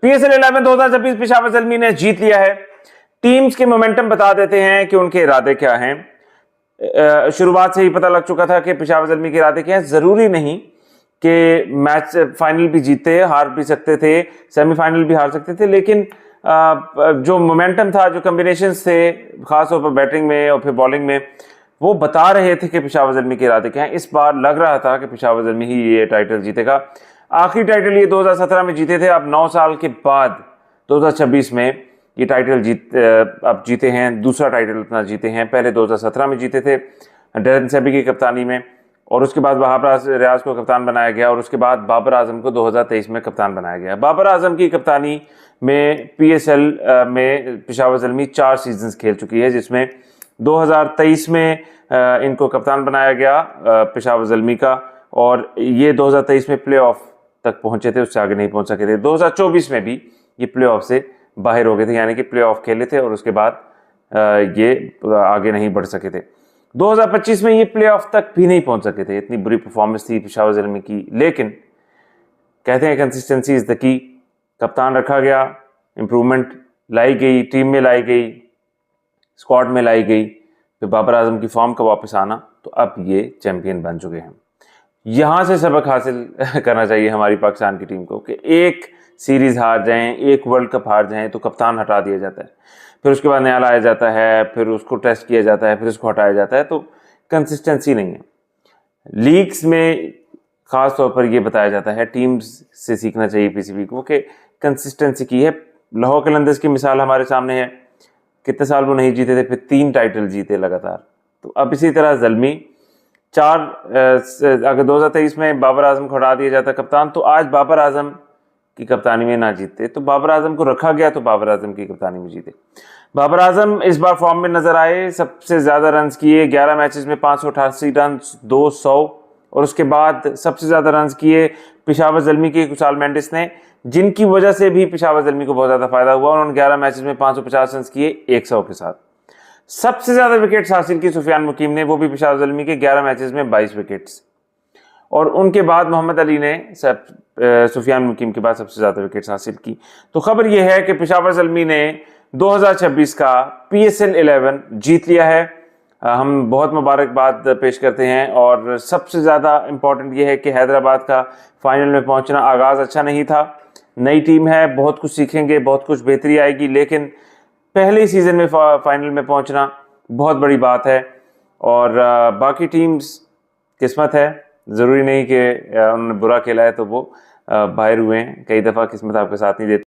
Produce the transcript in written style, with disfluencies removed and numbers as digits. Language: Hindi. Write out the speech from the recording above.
PSL 11 2026 पेशावर ज़ल्मी ने जीत लिया है। टीम्स के मोमेंटम बता देते हैं कि उनके इरादे क्या हैं। शुरुआत से ही पता लग चुका था कि पेशावर ज़ल्मी के इरादे क्या हैं। जरूरी नहीं कि मैच फाइनल भी जीते, हार भी सकते थे, सेमीफाइनल भी हार सकते थे, लेकिन जो मोमेंटम था, जो कॉम्बिनेशंस थे, खासतौर पर बैटिंग में और फिर बॉलिंग में, वो बता रहे थे कि पेशावर ज़ल्मी के इरादे क्या हैं। इस बार लग रहा था कि पेशावर ज़ल्मी ही ये टाइटल जीतेगा। आखिरी टाइटल ये 2017 में जीते थे। अब 9 साल के बाद 2026 में ये टाइटल अब जीते हैं, दूसरा टाइटल अपना जीते हैं। पहले 2017 में जीते थे डैरेन सेबी की कप्तानी में, और उसके बाद वहाब रियाज को कप्तान बनाया गया, और उसके बाद बाबर आजम को 2023 में कप्तान बनाया गया। बाबर आजम की कप्तानी में PSL में पेशावर ज़ल्मी 4 सीजन्स खेल चुकी है, जिसमें 2023 में इनको कप्तान बनाया गया पेशावर ज़ल्मी का, और ये 2023 में प्लेऑफ तक पहुंचे थे, उससे आगे नहीं पहुंच सके थे। 2024 में भी ये प्लेऑफ से बाहर हो गए थे, यानी कि प्लेऑफ खेले थे और उसके बाद ये आगे नहीं बढ़ सके थे। 2025 में ये प्लेऑफ तक भी नहीं पहुंच सके थे, इतनी बुरी परफॉर्मेंस थी पेशावर ज़ल्मी की। लेकिन कहते हैं कंसिस्टेंसी इज द की। कप्तान रखा गया, इंप्रूवमेंट लाई गई, टीम में लाई गई, स्क्वाड में लाई गई, फिर बाबर आजम की फॉर्म का वापस आना, तो अब ये चैंपियन बन चुके हैं। यहां से सबक हासिल करना चाहिए हमारी पाकिस्तान की टीम को कि एक सीरीज हार जाएं, एक वर्ल्ड कप हार जाएं तो कप्तान हटा दिया जाता है, फिर उसके बाद नया लाया जाता है, फिर उसको टेस्ट किया जाता है, फिर उसको हटाया जाता है, तो कंसिस्टेंसी नहीं है। लीग्स में खास तौर पर यह बताया जाता है, टीम्स से सीखना चाहिए PCB को कि कंसिस्टेंसी की है। लाहौर कलंदर्स की मिसाल हमारे सामने है, कितने साल वो नहीं जीते थे, फिर 3 टाइटल जीते लगातार। तो अब इसी तरह ज़ल्मी अगर 2023 में बाबर आजम को हटा दिया जाता कप्तान, तो आज बाबर आजम की कप्तानी में ना जीतते। तो बाबर आजम को रखा गया तो बाबर आजम की कप्तानी में जीते। बाबर आजम इस बार फॉर्म में नजर आए, सबसे ज्यादा रन किए, 11 मैचेस में 588 रन, 200, और उसके बाद सबसे ज्यादा रन किए पेशावर ज़ल्मी के कुशाल मेंडिस ने, जिनकी वजह से भी पेशावर ज़ल्मी को बहुत ज्यादा फायदा हुआ। उन्होंने 11 मैचेस में 550 रन किए 100 के साथ। सबसे ज्यादा विकेट्स हासिल की सुफियान मुकीम ने, वो भी पेशावर ज़ल्मी के 11 मैचेस में 22 विकेट्स, और उनके बाद मोहम्मद अली ने सुफियान मुकीम के बाद सबसे ज्यादा विकेट्स हासिल की। तो खबर यह है कि पेशावर ज़ल्मी ने 2026 का PSL 11 जीत लिया है। हम बहुत मुबारकबाद पेश करते हैं, और सबसे ज्यादा इंपॉर्टेंट यह है कि हैदराबाद का फाइनल में पहुंचना, आगाज अच्छा नहीं था, नई टीम है, बहुत कुछ सीखेंगे, बहुत कुछ बेहतरी आएगी, लेकिन पहले सीजन में फाइनल में पहुंचना बहुत बड़ी बात है। और बाकी टीम्स किस्मत है, ज़रूरी नहीं कि उन्होंने बुरा खेला है तो वो बाहर हुए हैं। कई दफ़ा किस्मत आपके साथ नहीं देती।